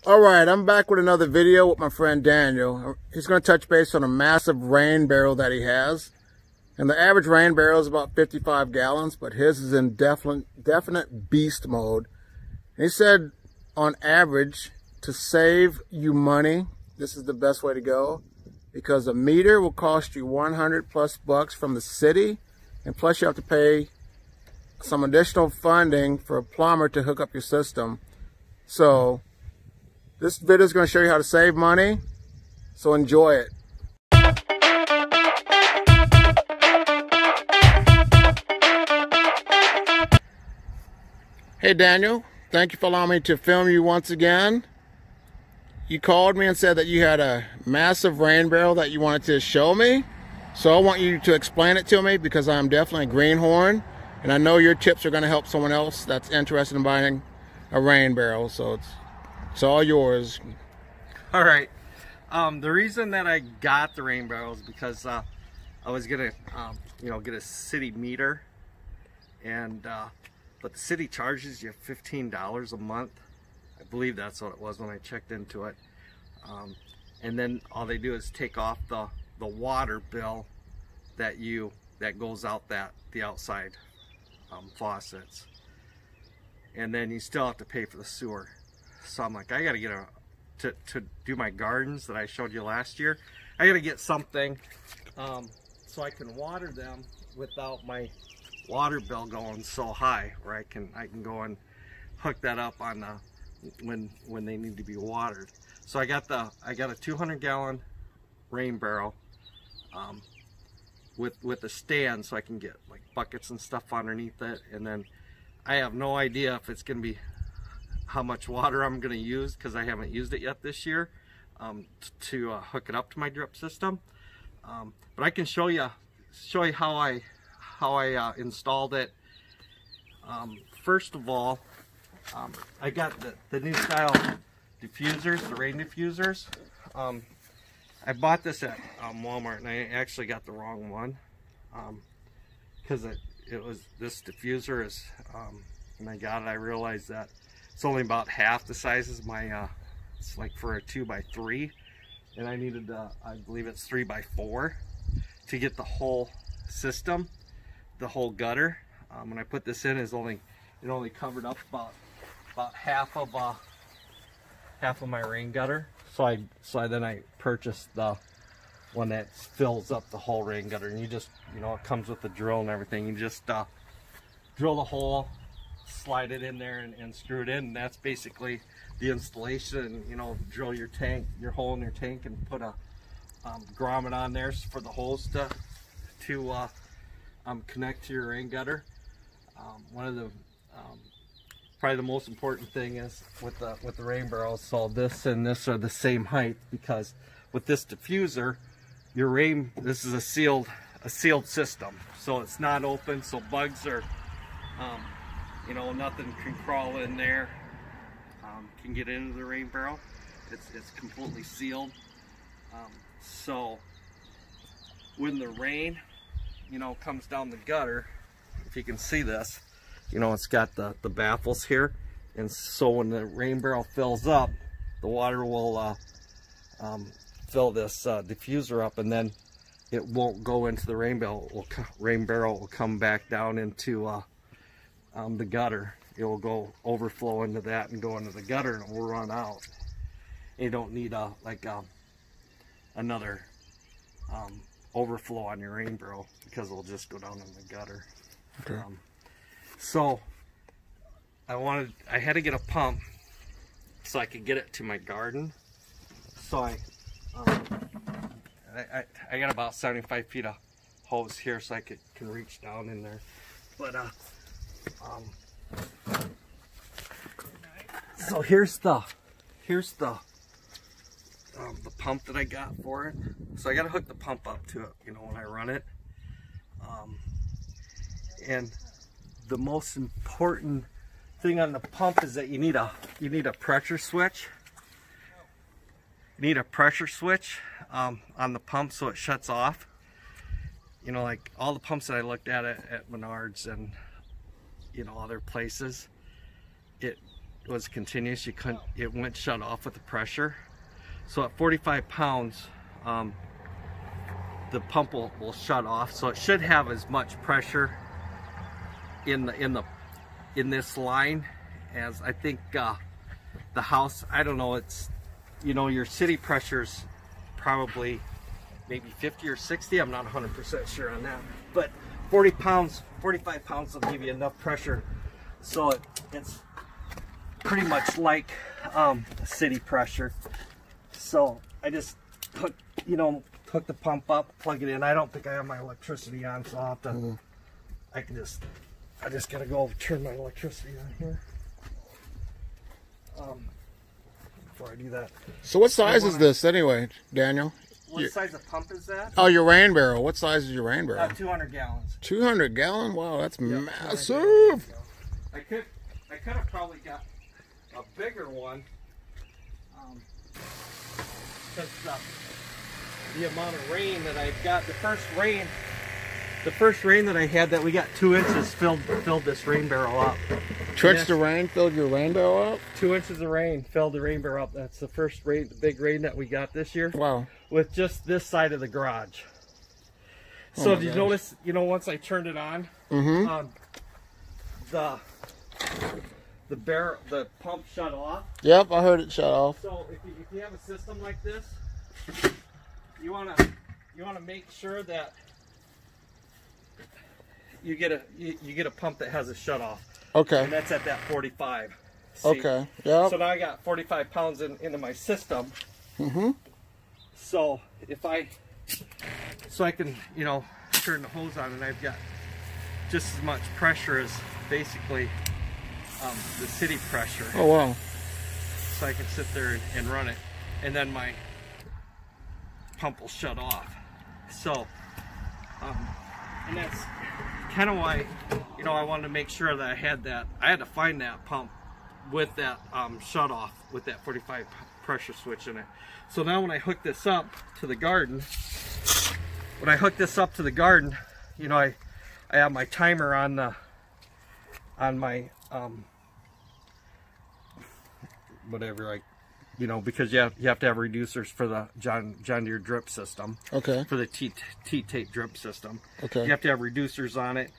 All right, I'm back with another video with my friend Daniel. He's going to touch base on a massive rain barrel that he has. And the average rain barrel is about 55 gallons, but his is in definite beast mode. And he said, on average, to save you money, this is the best way to go, because a meter will cost you 100 plus bucks from the city, and plus you have to pay some additional funding for a plumber to hook up your system. So this video is going to show you how to save money, so enjoy it. Hey Daniel, thank you for allowing me to film you once again. You called me and said that you had a massive rain barrel that you wanted to show me. So I want you to explain it to me, because I'm definitely a greenhorn, and I know your tips are going to help someone else that's interested in buying a rain barrel. So it's all yours. All right. The reason that I got the rain barrel is because I was gonna, get a city meter, and but the city charges you $15 a month. I believe that's what it was when I checked into it. And then all they do is take off the water bill that goes out the outside faucets, and then you still have to pay for the sewer. So I'm like, I gotta get to do my gardens that I showed you last year. I gotta get something so I can water them without my water bill going so high, where I can go and hook that up on when they need to be watered. So I got a 200 gallon rain barrel with a stand, so I can get like buckets and stuff underneath it. And then I have no idea if it's gonna be how much water I'm going to use, because I haven't used it yet this year to hook it up to my drip system. But I can show you how I installed it. First of all, I got the new style diffusers, the rain diffusers. I bought this at Walmart, and I actually got the wrong one, because this diffuser is when I got it, I realized that it's only about half the size as my, it's like for a 2x3, and I needed, I believe it's 3x4 to get the whole system, the whole gutter. When I put this in, it only covered up about half of my rain gutter. So then I purchased the one that fills up the whole rain gutter, and you just, it comes with the drill and everything. You just drill the hole, slide it in there, and screw it in, and that's basically the installation. Drill your hole in your tank, and put a grommet on there for the holes to connect to your rain gutter. One of the probably the most important thing is with the rain barrels, so this and this are the same height, because with this diffuser, this is a sealed system, so it's not open, so bugs are nothing can crawl in there, can get into the rain barrel. It's completely sealed. So when the rain, comes down the gutter, if you can see this, it's got the baffles here, and so when the rain barrel fills up, the water will fill this diffuser up, and then it won't go into the rain barrel. Rain barrel will come back down into the gutter. It will go overflow into that and go into the gutter, and it will run out. You don't need another overflow on your rain barrel, because it'll just go down in the gutter. Okay. So I had to get a pump so I could get it to my garden. So I got about 75 feet of hose here, so I can reach down in there. But so here's the pump that I got for it. So I got to hook the pump up to it, when I run it. And the most important thing on the pump is that you need a pressure switch. You need a pressure switch on the pump, so it shuts off. Like all the pumps that I looked at Menards and other places, it was continuous, you couldn't, it wouldn't shut off with the pressure. So at 45 pounds, the pump will shut off. So it should have as much pressure in this line as I think the house. I don't know. It's, you know, your city pressure's probably maybe 50 or 60. I'm not 100% sure on that. But 45 pounds will give you enough pressure. So it's pretty much like city pressure. So I just hook the pump up, plug it in. I don't think I have my electricity on, so I'll have to. I just gotta go turn my electricity on here. Before I do that. So what size is this anyway, Daniel? What size of pump is that? Oh, your rain barrel. What size is your rain barrel? 200 gallons. 200 gallon? Wow, that's massive. I could have probably got a bigger one. Because the amount of rain that I've got, the first rain that I had, that we got 2 inches filled this rain barrel up. 2 inches of rain filled your rain barrel up? 2 inches of rain filled the rain barrel up. That's the first rain, the big rain that we got this year. Wow. With just this side of the garage. So if you notice, you know, once I turned it on, the pump shut off. Yep, I heard it shut off. So if you have a system like this, you wanna make sure that you get a pump that has a shut off. Okay. And that's at that 45. See? Okay. Yeah. So now I got 45 pounds into my system. So I can, you know, turn the hose on, and I've got just as much pressure as basically the city pressure. Oh wow. So I can sit there and run it, and then my pump will shut off. So and that's kind of why, you know, I wanted to make sure that I had to find that pump with that shut off with that 45 pressure switch in it. So now when I hook this up to the garden, you know, I have my timer on my whatever, like, you know, because you have to have reducers for the John Deere drip system. Okay. For the T-tape drip system. Okay. You have to have reducers on it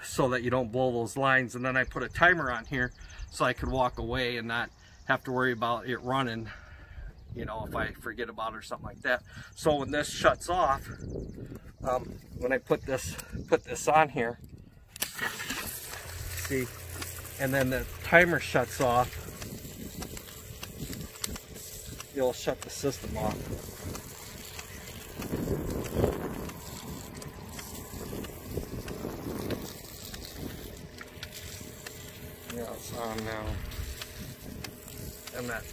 so that you don't blow those lines. And then I put a timer on here so I could walk away and not have to worry about it running, you know, if I forget about it or something like that. So when this shuts off, when I put this on here, see, and then the timer shuts off, it'll shut the system off. Yeah, it's on now. And that.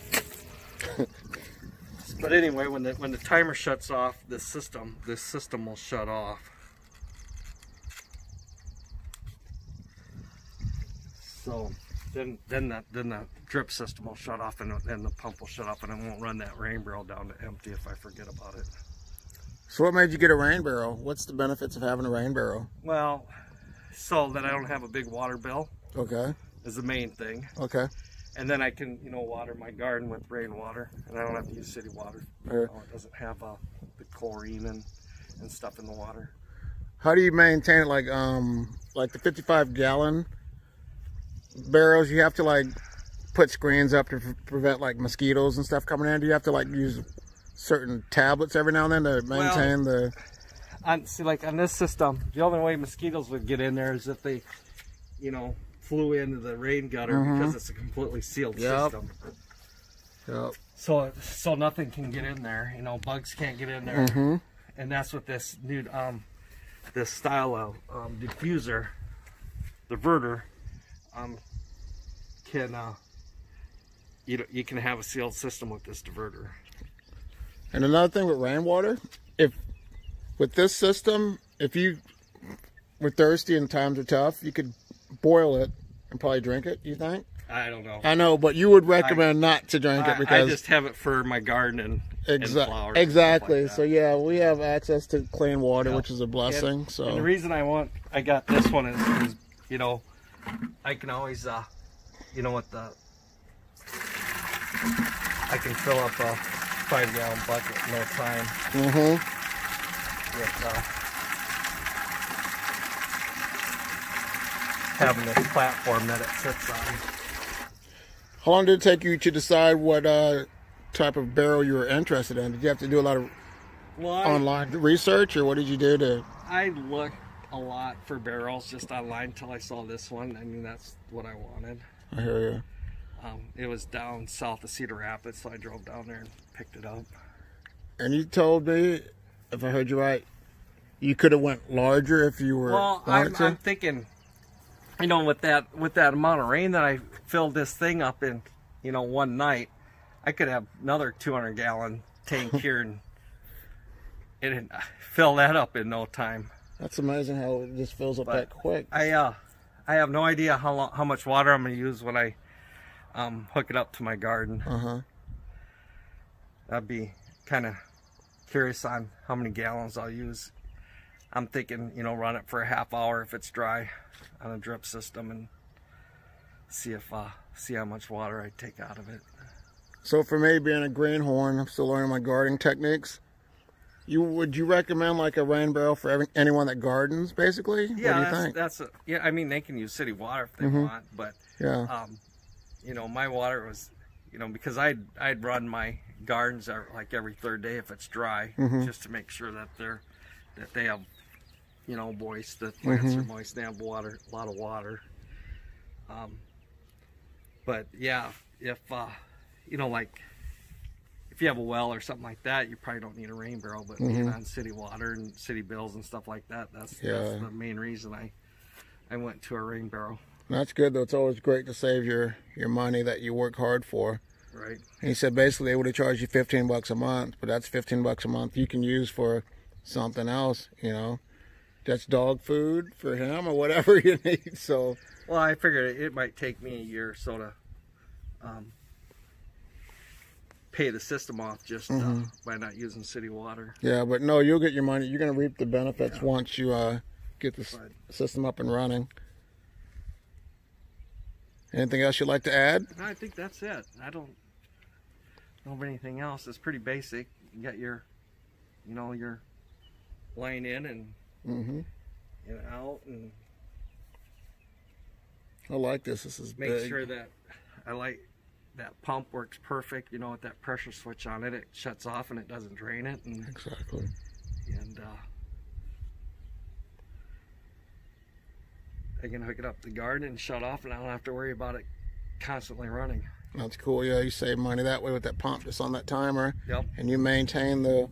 But anyway, when the timer shuts off, this system will shut off. So then the drip system will shut off, and the pump will shut off, and it won't run that rain barrel down to empty if I forget about it. So what made you get a rain barrel? What's the benefits of having a rain barrel? Well, so that I don't have a big water bill. Okay. Is the main thing. Okay. And then I can, you know, water my garden with rainwater, and I don't have to use city water. You know, it doesn't have the chlorine and stuff in the water. How do you maintain it? Like the 55 gallon barrels, you have to like put screens up to prevent like mosquitoes and stuff coming in. Do you have to like use certain tablets every now and then to maintain see, like on this system, the only way mosquitoes would get in there is if they, you know, flew into the rain gutter, because it's a completely sealed system. Yep. So nothing can get in there. You know, bugs can't get in there. And that's what this new this style of diffuser, the diverter, can you can have a sealed system with this diverter. And another thing with rainwater, with this system, if you were thirsty and times are tough, you could boil it and probably drink it, you think? I don't know. I know, but you would recommend not to drink it because I just have it for my garden and flowers. Exactly. Like so yeah, we have access to clean water, which is a blessing. And, so and the reason I got this one is, you know, I can always you know, with the, I can fill up a 5-gallon bucket in no time. With having this platform that it sits on. How long did it take you to decide what type of barrel you were interested in? Did you have to do a lot of online research, or what did you do to? I looked a lot for barrels just online until I saw this one. I mean, that's what I wanted. I hear you. It was down south of Cedar Rapids, so I drove down there and picked it up. And you told me, if I heard you right, you could have went larger if you were. Well, I'm thinking, you know, with that amount of rain that I filled this thing up in, you know, one night, I could have another 200-gallon tank here and fill that up in no time. That's amazing how it just fills up that quick. I have no idea how much water I'm going to use when I hook it up to my garden. I'd be kind of curious on how many gallons I'll use. I'm thinking, you know, run it for a half hour if it's dry on a drip system and see how much water I take out of it. So for me, being a greenhorn, I'm still learning my gardening techniques. Would you recommend like a rain barrel for anyone that gardens, basically? Yeah, what do you think? Yeah. I mean, they can use city water if they want, but yeah, you know, my water was, you know, because I'd run my gardens like every third day if it's dry, just to make sure that they have, you know, moist. The plants are moist. They have water, a lot of water. But yeah, if you know, like if you have a well or something like that, you probably don't need a rain barrel. But being on city water and city bills and stuff like that, that's the main reason I went to a rain barrel. That's good though. It's always great to save your money that you work hard for. Right. And he said basically they would have charged you $15 a month, but that's $15 a month you can use for something else, you know. That's dog food for him or whatever you need. So well, I figured it might take me a year or so to pay the system off just by not using city water. Yeah, but no, you'll get your money. You're going to reap the benefits once you get the system up and running. Anything else you'd like to add? I think that's it. I don't know of anything else. It's pretty basic. You got your, you know, your line in and out, and I like this. This is make big. sure that that pump works perfect. You know, with that pressure switch on it, it shuts off and it doesn't drain it. And, exactly. And I can hook it up to the garden and shut off, and I don't have to worry about it constantly running. That's cool. Yeah, you save money that way with that pump just on that timer. Yep. And you maintain the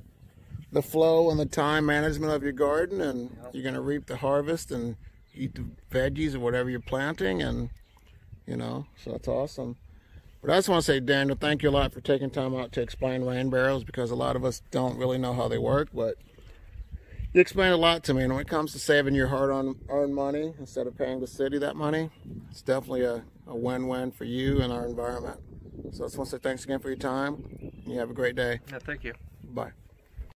flow and the time management of your garden, and you're going to reap the harvest and eat the veggies or whatever you're planting, and you know, so that's awesome. But I just want to say, Daniel, thank you a lot for taking time out to explain rain barrels, because a lot of us don't really know how they work, but you explained a lot to me. And when it comes to saving your hard-earned money instead of paying the city that money, it's definitely a win-win for you and our environment. So I just want to say thanks again for your time, and you have a great day. Yeah, thank you. Bye.